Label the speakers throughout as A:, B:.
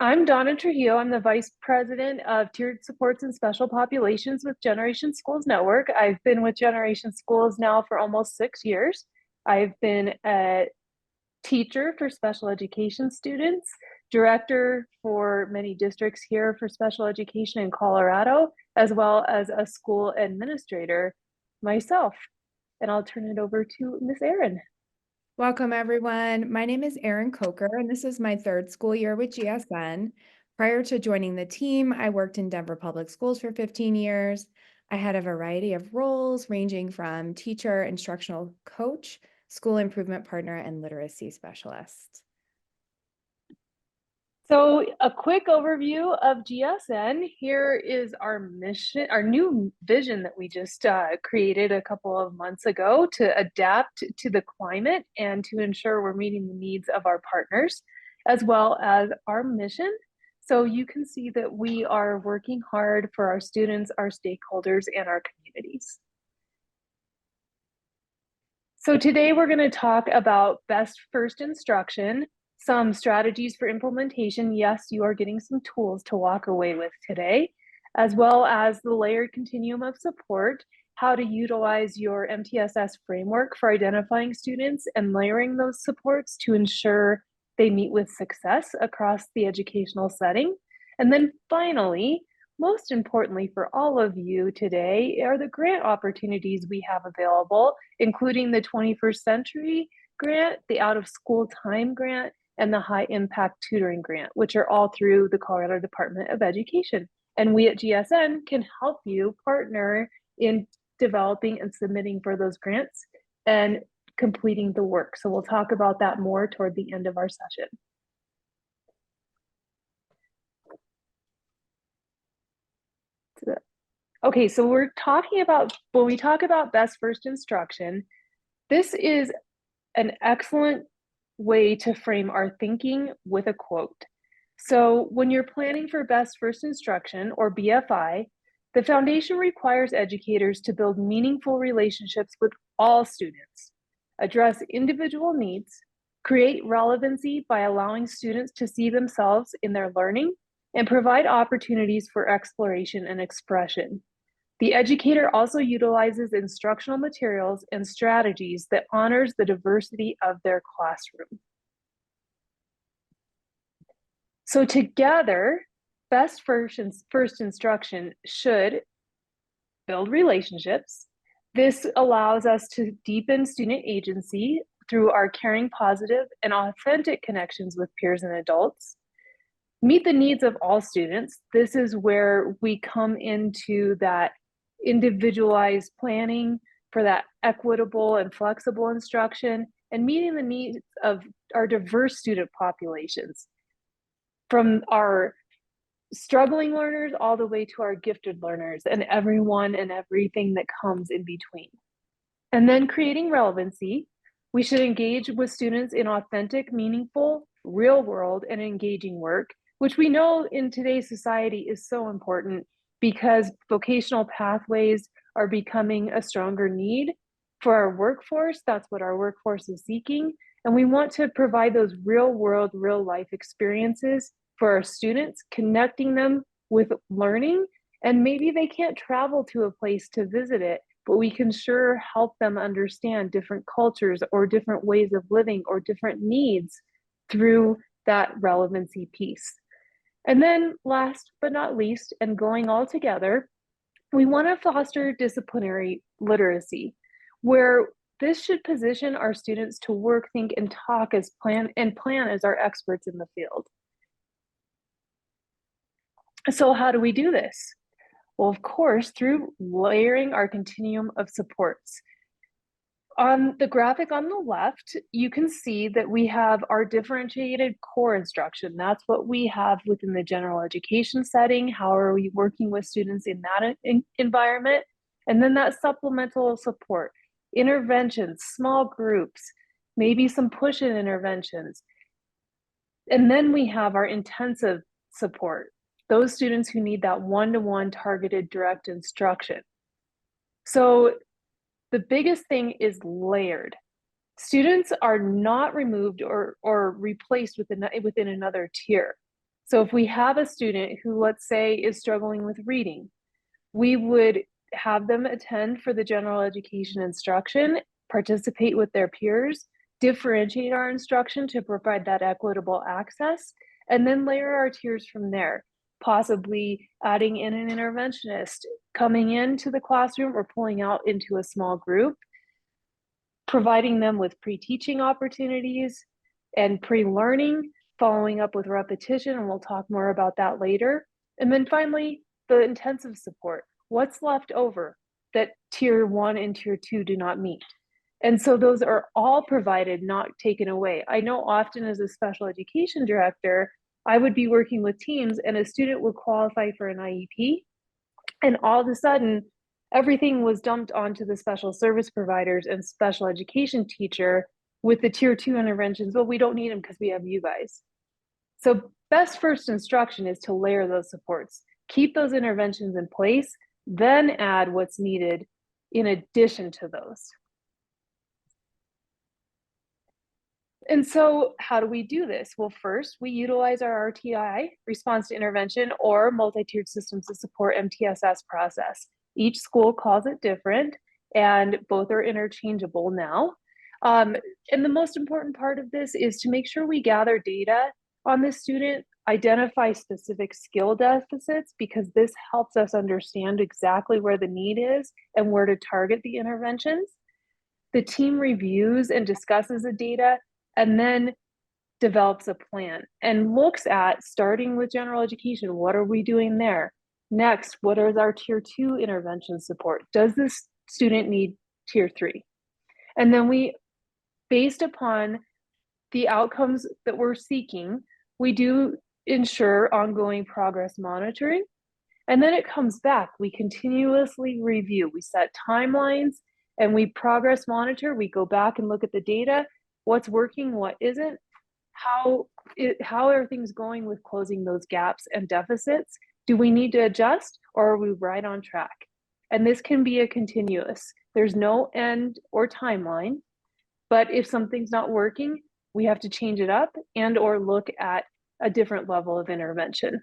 A: I'm Donna Trujillo. I'm the Vice President of Tiered Supports and Special Populations with Generation Schools Network. I've been with Generation Schools now for almost 6 years. I've been a teacher for special education students, director for many districts here for special education in Colorado, as well as a school administrator myself. And I'll turn it over to Miss Erin.
B: Welcome, everyone. My name is Erin Coker, and this is my third school year with GSN. Prior to joining the team, I worked in Denver Public Schools for 15 years. I had a variety of roles ranging from teacher, instructional coach, school improvement partner, and literacy specialist.
A: So a quick overview of GSN. Here is our mission, our new vision that we just created a couple of months ago to adapt to the climate and to ensure we're meeting the needs of our partners, as well as our mission. So you can see that we are working hard for our students, our stakeholders, and our communities. So today we're going to talk about best first instruction, some strategies for implementation. Yes, you are getting some tools to walk away with today, as well as the layered continuum of support, how to utilize your MTSS framework for identifying students and layering those supports to ensure they meet with success across the educational setting. And then finally, most importantly for all of you today are the grant opportunities we have available, including the 21st Century Grant, the Out of School Time Grant, and the High Impact Tutoring Grant, which are all through the Colorado Department of Education. And we at GSN can help you partner in developing and submitting for those grants and completing the work. So we'll talk about that more toward the end of our session. Okay, so we're talking about, when we talk about best first instruction, this is an excellent way to frame our thinking with a quote. So when you're planning for best first instruction, or BFI, the foundation requires educators to build meaningful relationships with all students, address individual needs, create relevancy by allowing students to see themselves in their learning, and provide opportunities for exploration and expression. The educator also utilizes instructional materials and strategies that honors the diversity of their classroom. So together, best first instruction should build relationships. This allows us to deepen student agency through our caring, positive, and authentic connections with peers and adults. Meet the needs of all students. This is where we come into that individualized planning for that equitable and flexible instruction and meeting the needs of our diverse student populations, from our struggling learners all the way to our gifted learners and everyone and everything that comes in between. And then creating relevancy. We should engage with students in authentic, meaningful, real world, and engaging work, which we know in today's society is so important because vocational pathways are becoming a stronger need for our workforce. That's what our workforce is seeking. And we want to provide those real world, real life experiences for our students, connecting them with learning. And maybe they can't travel to a place to visit it, but we can sure help them understand different cultures or different ways of living or different needs through that relevancy piece. And then last but not least, and going all together, we want to foster disciplinary literacy, where this should position our students to work, think, and talk as plan as our experts in the field. So how do we do this? Well, of course, through layering our continuum of supports. On the graphic on the left, you can see that we have our differentiated core instruction. That's what we have within the general education setting. How are we working with students in that environment? And then that supplemental support, interventions, small groups, maybe some push-in interventions. And then we have our intensive support, those students who need that one-to-one targeted direct instruction. So the biggest thing is layered. Students are not removed or replaced within another tier. So if we have a student who, let's say, is struggling with reading, we would have them attend for the general education instruction, participate with their peers, differentiate our instruction to provide that equitable access, and then layer our tiers from there, possibly adding in an interventionist, coming into the classroom or pulling out into a small group, providing them with pre-teaching opportunities and pre-learning, following up with repetition, and we'll talk more about that later. And then finally, the intensive support. What's left over that tier 1 and tier 2 do not meet? And so those are all provided, not taken away. I know often as a special education director, I would be working with teams and a student would qualify for an IEP, and all of a sudden, everything was dumped onto the special service providers and special education teacher with the tier 2 interventions. Well, we don't need them because we have you guys. So best first instruction is to layer those supports, keep those interventions in place, then add what's needed in addition to those. And so how do we do this? Well, first, we utilize our RTI, response to intervention, or multi-tiered systems to support MTSS process. Each school calls it different, and both are interchangeable now. And the most important part of this is to make sure we gather data on the student, identify specific skill deficits, because this helps us understand exactly where the need is and where to target the interventions. The team reviews and discusses the data and then develops a plan and looks at, starting with general education, what are we doing there? Next, what is our tier 2 intervention support? Does this student need tier 3? And then we, based upon the outcomes that we're seeking, we do ensure ongoing progress monitoring. And then it comes back. We continuously review. We set timelines and we progress monitor. We go back and look at the data. What's working, what isn't, how are things going with closing those gaps and deficits? Do we need to adjust, or are we right on track? And this can be a continuous. There's no end or timeline, but if something's not working, we have to change it up and or look at a different level of intervention.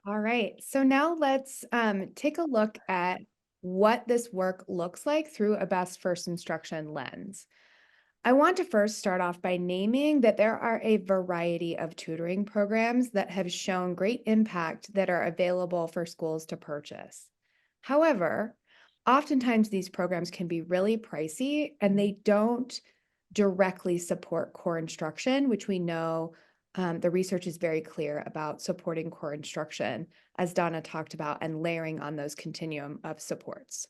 B: All right, so now let's take a look at what this work looks like through a best first instruction lens. I want to first start off by naming that there are a variety of tutoring programs that have shown great impact that are available for schools to purchase. However, oftentimes these programs can be really pricey and they don't directly support core instruction, which we know the research is very clear about supporting core instruction, as Donna talked about, and layering on those continuum of supports.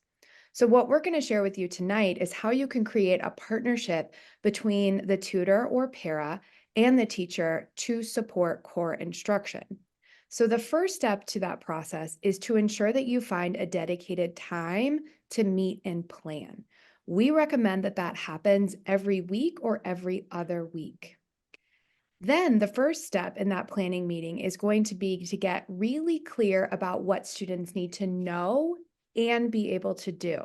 B: So what we're going to share with you tonight is how you can create a partnership between the tutor or para and the teacher to support core instruction. So the first step to that process is to ensure that you find a dedicated time to meet and plan. We recommend that that happens every week or every other week. Then the first step in that planning meeting is going to be to get really clear about what students need to know and be able to do.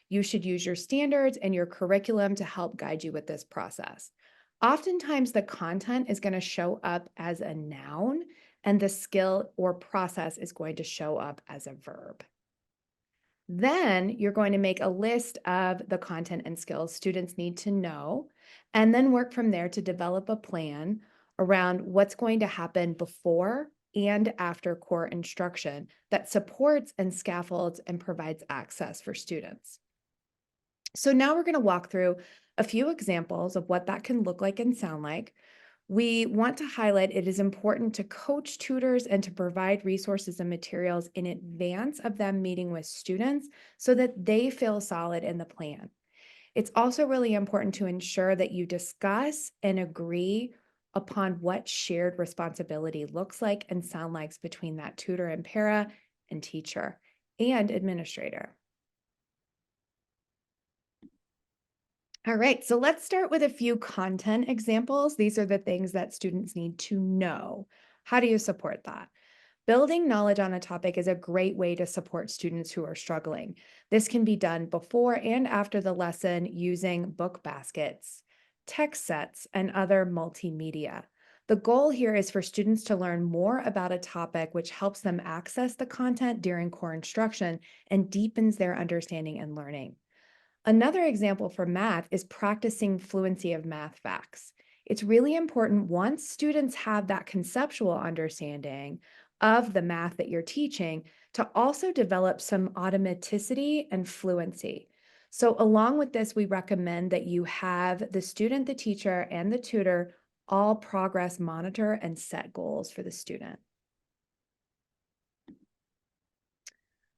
B: You should use your standards and your curriculum to help guide you with this process. Oftentimes, the content is going to show up as a noun, and the skill or process is going to show up as a verb. Then you're going to make a list of the content and skills students need to know, and then work from there to develop a plan around what's going to happen before and after core instruction that supports and scaffolds and provides access for students. So now we're going to walk through a few examples of what that can look like and sound like. We want to highlight it is important to coach tutors and to provide resources and materials in advance of them meeting with students so that they feel solid in the plan. It's also really important to ensure that you discuss and agree upon what shared responsibility looks like and sound like between that tutor and para and teacher and administrator. All right, so let's start with a few content examples. These are the things that students need to know. How do you support that? Building knowledge on a topic is a great way to support students who are struggling. This can be done before and after the lesson using book baskets, text sets, and other multimedia. The goal here is for students to learn more about a topic, which helps them access the content during core instruction and deepens their understanding and learning. Another example for math is practicing fluency of math facts. It's really important once students have that conceptual understanding of the math that you're teaching to also develop some automaticity and fluency. So along with this, we recommend that you have the student, the teacher, and the tutor all progress monitor and set goals for the student.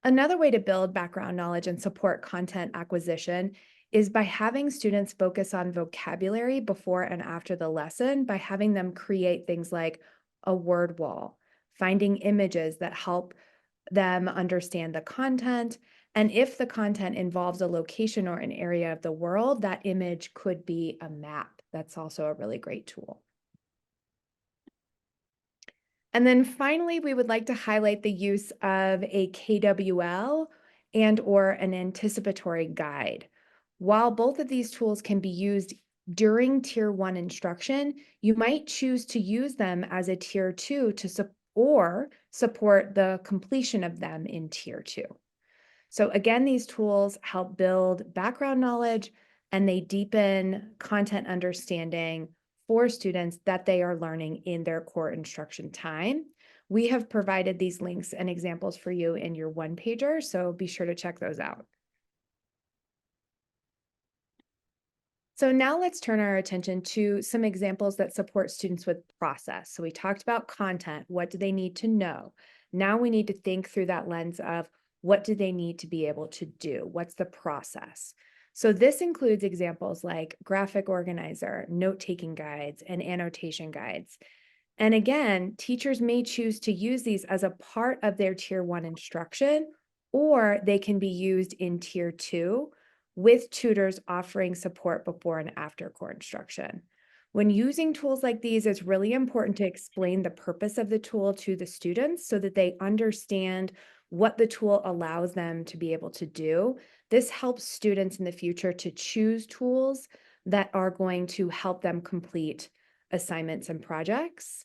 B: Another way to build background knowledge and support content acquisition is by having students focus on vocabulary before and after the lesson by having them create things like a word wall, finding images that help them understand the content. And if the content involves a location or an area of the world, that image could be a map. That's also a really great tool. And then finally, we would like to highlight the use of a KWL and or an anticipatory guide. While both of these tools can be used during Tier 1 instruction, you might choose to use them as a Tier 2 to support the completion of them in Tier 2. So again, these tools help build background knowledge and they deepen content understanding for students that they are learning in their core instruction time. We have provided these links and examples for you in your one-pager, so be sure to check those out. So now let's turn our attention to some examples that support students with process. So we talked about content. What do they need to know? Now we need to think through that lens of what do they need to be able to do? What's the process? So this includes examples like graphic organizer, note-taking guides, and annotation guides. And again, teachers may choose to use these as a part of their Tier 1 instruction, or they can be used in Tier 2 with tutors offering support before and after core instruction. When using tools like these, it's really important to explain the purpose of the tool to the students so that they understand what the tool allows them to be able to do. This helps students in the future to choose tools that are going to help them complete assignments and projects.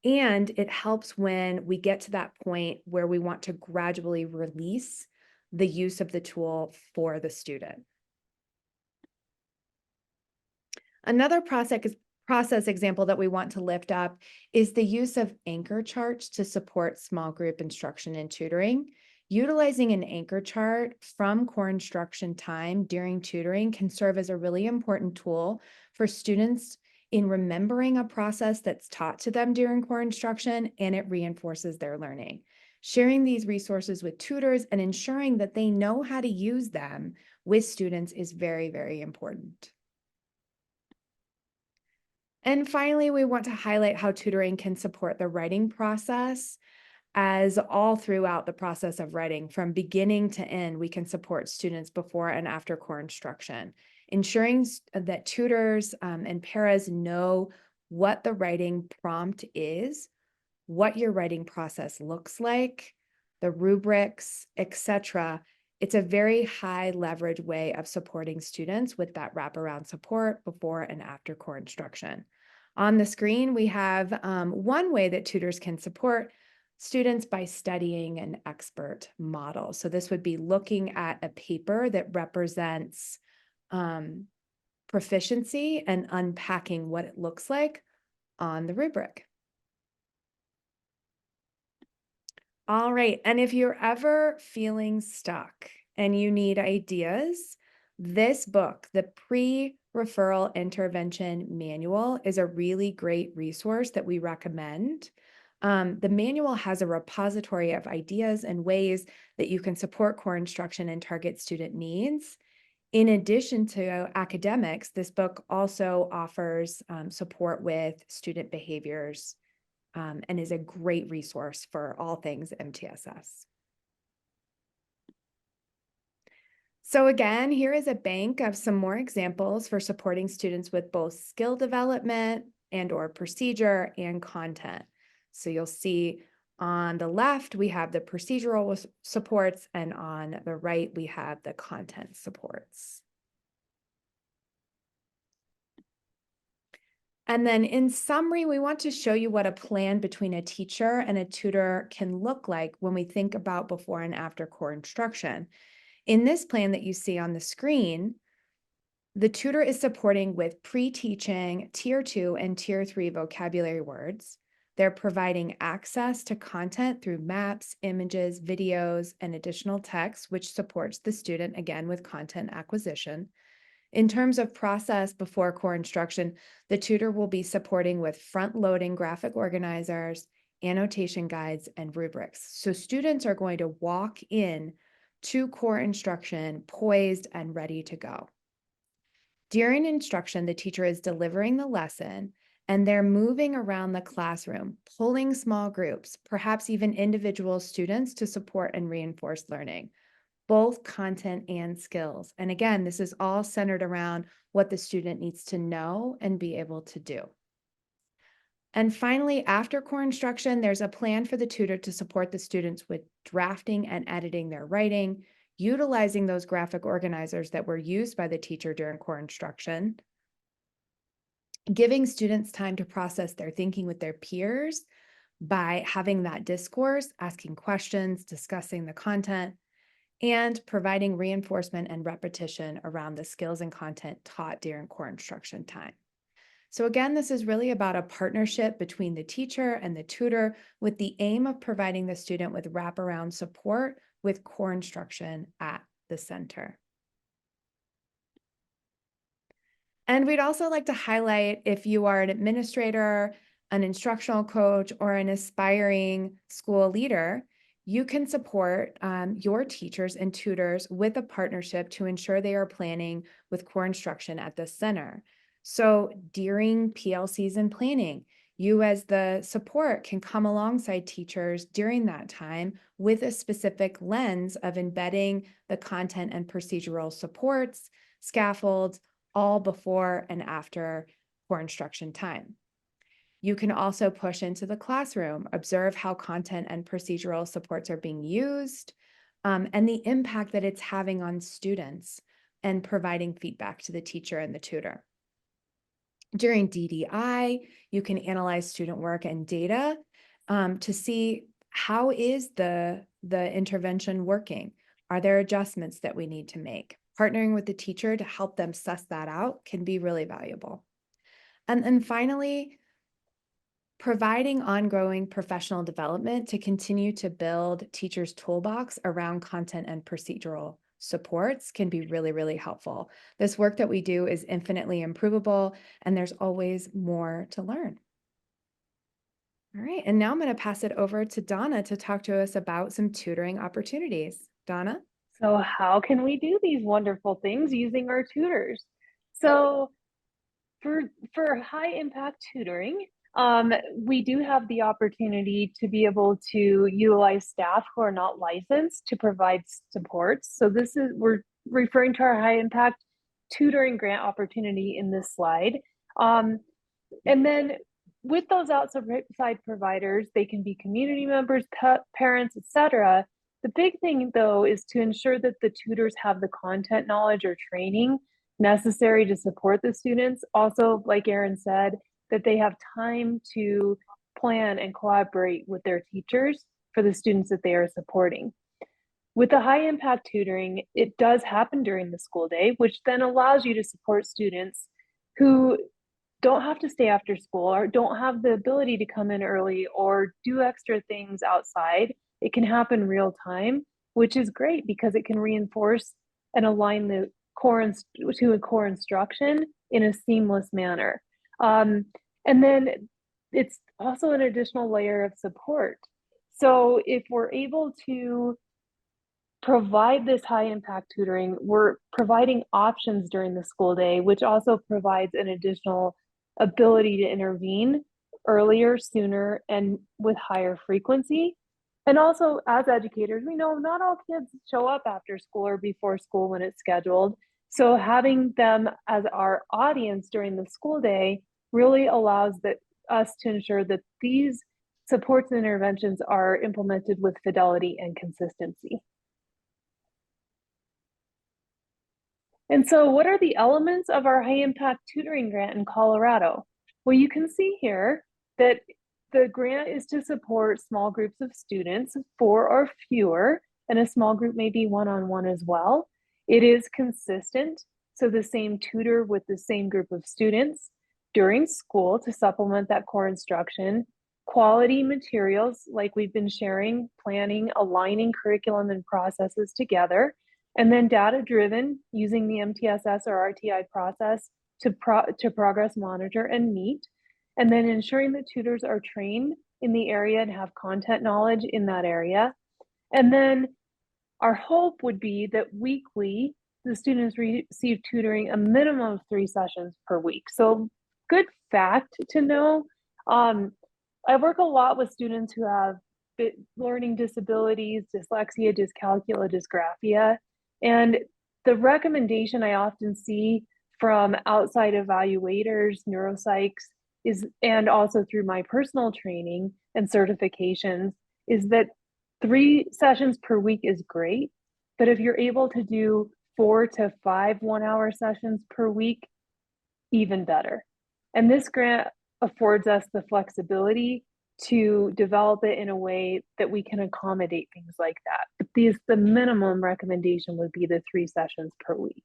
B: And it helps when we get to that point where we want to gradually release the use of the tool for the student. Another process example that we want to lift up is the use of anchor charts to support small group instruction and tutoring. Utilizing an anchor chart from core instruction time during tutoring can serve as a really important tool for students in remembering a process that's taught to them during core instruction, and it reinforces their learning. Sharing these resources with tutors and ensuring that they know how to use them with students is very, very important. And finally, we want to highlight how tutoring can support the writing process, as all throughout the process of writing, from beginning to end, we can support students before and after core instruction, ensuring that tutors and paras know what the writing prompt is, what your writing process looks like, the rubrics, etc. It's a very high leverage way of supporting students with that wraparound support before and after core instruction. On the screen, we have one way that tutors can support students by studying an expert model. So this would be looking at a paper that represents proficiency and unpacking what it looks like on the rubric. All right, and if you're ever feeling stuck and you need ideas, this book, the Pre-Referral Intervention Manual, is a really great resource that we recommend. The manual has a repository of ideas and ways that you can support core instruction and target student needs. In addition to academics, this book also offers support with student behaviors and is a great resource for all things MTSS. So again, here is a bank of some more examples for supporting students with both skill development and or procedure and content. So you'll see on the left, we have the procedural supports, and on the right, we have the content supports. And then in summary, we want to show you what a plan between a teacher and a tutor can look like when we think about before and after core instruction. In this plan that you see on the screen, the tutor is supporting with pre-teaching Tier 2 and Tier 3 vocabulary words. They're providing access to content through maps, images, videos, and additional text, which supports the student, again, with content acquisition. In terms of process before core instruction, the tutor will be supporting with front-loading graphic organizers, annotation guides, and rubrics. So students are going to walk in to core instruction poised and ready to go. During instruction, the teacher is delivering the lesson and they're moving around the classroom, pulling small groups, perhaps even individual students to support and reinforce learning, both content and skills. And again, this is all centered around what the student needs to know and be able to do. And finally, after core instruction, there's a plan for the tutor to support the students with drafting and editing their writing, utilizing those graphic organizers that were used by the teacher during core instruction, giving students time to process their thinking with their peers by having that discourse, asking questions, discussing the content, and providing reinforcement and repetition around the skills and content taught during core instruction time. So again, this is really about a partnership between the teacher and the tutor with the aim of providing the student with wraparound support with core instruction at the center. And we'd also like to highlight, if you are an administrator, an instructional coach, or an aspiring school leader, you can support your teachers and tutors with a partnership to ensure they are planning with core instruction at the center. So during PLCs and planning, you as the support can come alongside teachers during that time with a specific lens of embedding the content and procedural supports, scaffolds, all before and after core instruction time. You can also push into the classroom, observe how content and procedural supports are being used, and the impact that it's having on students, and providing feedback to the teacher and the tutor. During DDI, you can analyze student work and data to see how is the intervention working? Are there adjustments that we need to make? Partnering with the teacher to help them suss that out can be really valuable. And then finally, providing ongoing professional development to continue to build teachers' toolbox around content and procedural supports can be really, really helpful. This work that we do is infinitely improvable, and there's always more to learn. All right, and now I'm going to pass it over to Donna to talk to us about some tutoring opportunities. Donna?
A: So how can we do these wonderful things using our tutors? So for high impact tutoring, we do have the opportunity to be able to utilize staff who are not licensed to provide supports. So we're referring to our high impact tutoring grant opportunity in this slide. And then with those outside providers, they can be community members, parents, etc. The big thing though is to ensure that the tutors have the content knowledge or training necessary to support the students. Also, like Erin said, that they have time to plan and collaborate with their teachers for the students that they are supporting. With the high impact tutoring, it does happen during the school day, which then allows you to support students who don't have to stay after school or don't have the ability to come in early or do extra things outside. It can happen real time, which is great because it can reinforce and align the to a core instruction in a seamless manner. And then it's also an additional layer of support. So if we're able to provide this high impact tutoring, we're providing options during the school day, which also provides an additional ability to intervene earlier, sooner, and with higher frequency. And also, as educators, we know not all kids show up after school or before school when it's scheduled. So having them as our audience during the school day really allows us to ensure that these supports and interventions are implemented with fidelity and consistency. And so what are the elements of our high impact tutoring grant in Colorado? Well, you can see here that the grant is to support small groups of students, 4 or fewer, and a small group may be one-on-one as well. It is consistent, so the same tutor with the same group of students during school to supplement that core instruction. Quality materials, like we've been sharing, planning, aligning curriculum and processes together, and then data-driven, using the MTSS or RTI process to progress monitor and meet, and then ensuring that tutors are trained in the area and have content knowledge in that area. And then our hope would be that weekly, the students receive tutoring a minimum of 3 sessions per week. So good fact to know. I work a lot with students who have learning disabilities, dyslexia, dyscalculia, dysgraphia, and the recommendation I often see from outside evaluators, neuropsychs, and also through my personal training and certifications, is that 3 sessions per week is great, but if you're able to do 4 to 5 one-hour sessions per week, even better. And this grant affords us the flexibility to develop it in a way that we can accommodate things like that. But the minimum recommendation would be the 3 sessions per week.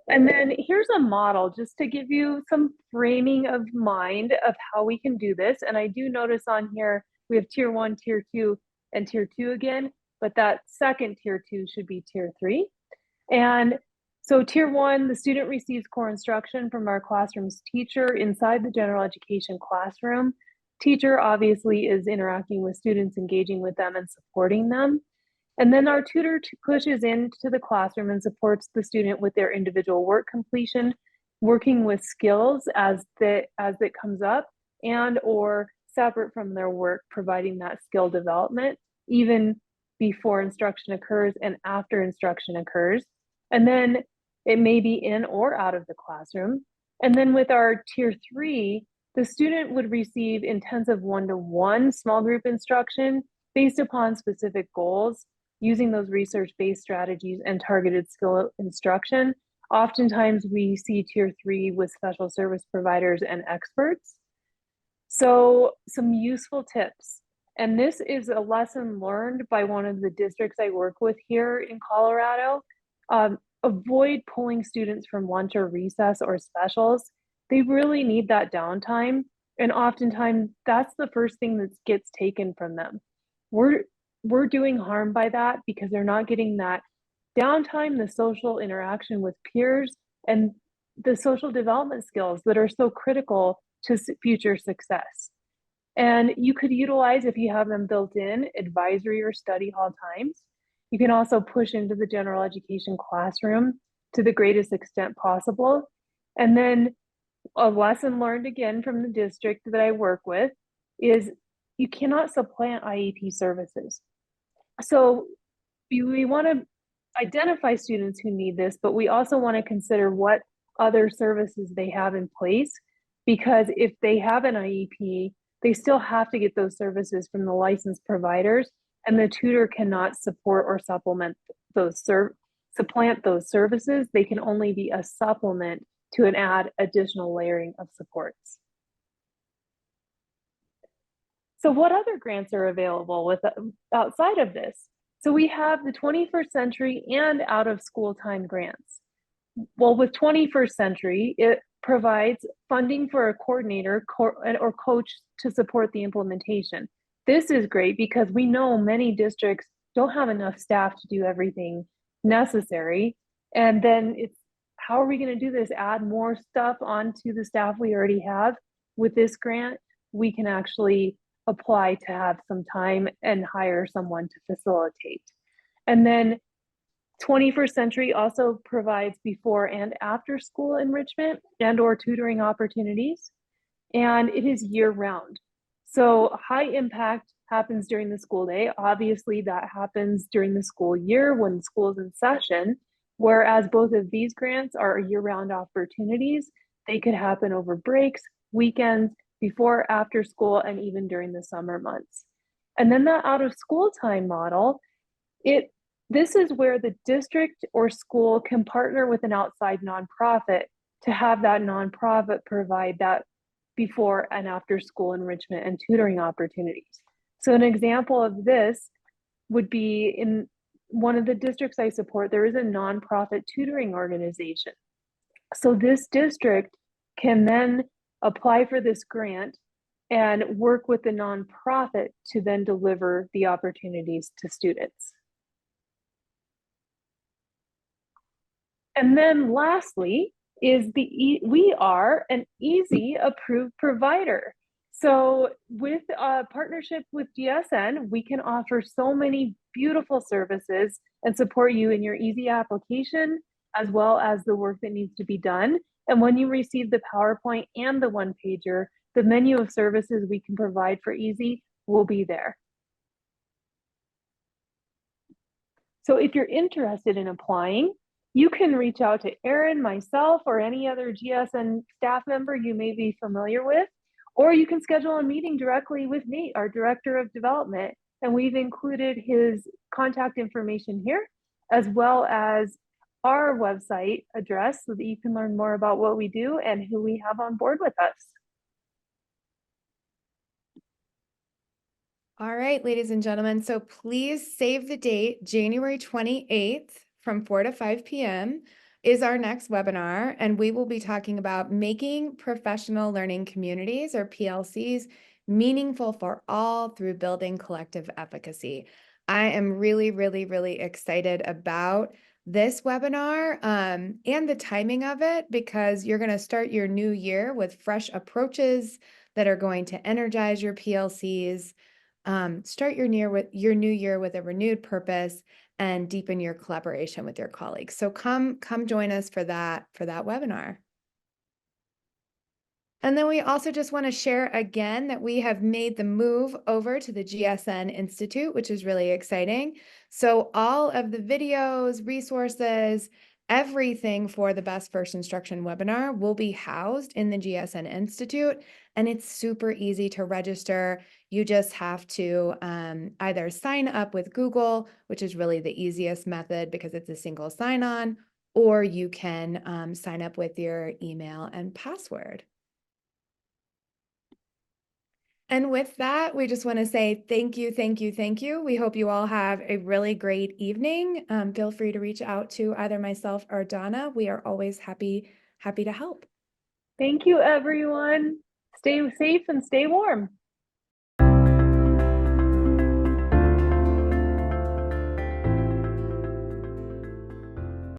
A: And then here's a model just to give you some framing of mind of how we can do this. And I do notice on here, we have tier 1, tier 2, and tier 2 again, but that second tier 2 should be tier 3. And so tier 1, the student receives core instruction from our classroom's teacher inside the general education classroom. Teacher obviously is interacting with students, engaging with them and supporting them. And then our tutor pushes into the classroom and supports the student with their individual work completion, working with skills as it comes up, and or separate from their work, providing that skill development, even before instruction occurs and after instruction occurs. And then it may be in or out of the classroom. And then with our tier 3, the student would receive intensive one-to-one small group instruction based upon specific goals, using those research-based strategies and targeted skill instruction. Oftentimes we see tier 3 with special service providers and experts. So some useful tips. And this is a lesson learned by one of the districts I work with here in Colorado. Avoid pulling students from lunch or recess or specials. They really need that downtime. And oftentimes that's the first thing that gets taken from them. We're doing harm by that because they're not getting that downtime, the social interaction with peers, and the social development skills that are so critical to future success. And you could utilize, if you have them built in, advisory or study hall times. You can also push into the general education classroom to the greatest extent possible. And then a lesson learned again from the district that I work with is you cannot supplant IEP services. So we want to identify students who need this, but we also want to consider what other services they have in place, because if they have an IEP, they still have to get those services from the licensed providers, and the tutor cannot support or supplement supplant those services. They can only be a supplement to an additional layering of supports. So what other grants are available outside of this? So we have the 21st Century and out of school time grants. Well, with 21st Century, it provides funding for a coordinator or coach to support the implementation. This is great because we know many districts don't have enough staff to do everything necessary. And then it's, how are we going to do this? Add more stuff onto the staff we already have. With this grant, we can actually apply to have some time and hire someone to facilitate. And then 21st Century also provides before and after school enrichment and or tutoring opportunities, and it is year round. So high impact happens during the school day. Obviously that happens during the school year when school is in session, whereas both of these grants are year-round opportunities. They could happen over breaks, weekends, before, after school, and even during the summer months. And then that out of school time model, this is where the district or school can partner with an outside nonprofit to have that nonprofit provide that before and after school enrichment and tutoring opportunities. So an example of this would be in one of the districts I support, there is a nonprofit tutoring organization. So this district can then apply for this grant and work with the nonprofit to then deliver the opportunities to students. And then lastly is we are an easy approved provider. So with a partnership with GSN, we can offer so many beautiful services and support you in your easy application, as well as the work that needs to be done. And when you receive the PowerPoint and the one-pager, the menu of services we can provide for easy will be there. So if you're interested in applying, you can reach out to Erin, myself, or any other GSN staff member you may be familiar with, or you can schedule a meeting directly with Nate, our Director of Development, and we've included his contact information here, as well as our website address so that you can learn more about what we do and who we have on board with us.
B: All right, ladies and gentlemen, so please save the date. January 28th from 4 to 5 p.m. is our next webinar, and we will be talking about making professional learning communities, or PLCs, meaningful for all through building collective efficacy. I am really, really, really excited about this webinar and the timing of it, because you're going to start your new year with fresh approaches that are going to energize your PLCs. Start your new year with a renewed purpose and deepen your collaboration with your colleagues. So come join us for that webinar. And then we also just want to share again that we have made the move over to the GSN Institute, which is really exciting. So all of the videos, resources, everything for the Best First Instruction webinar will be housed in the GSN Institute, and it's super easy to register. You just have to either sign up with Google, which is really the easiest method because it's a single sign-on, or you can sign up with your email and password. And with that, we just want to say thank you, thank you, thank you. We hope you all have a really great evening. Feel free to reach out to either myself or Donna. We are always happy to help.
A: Thank you, everyone. Stay safe and stay warm.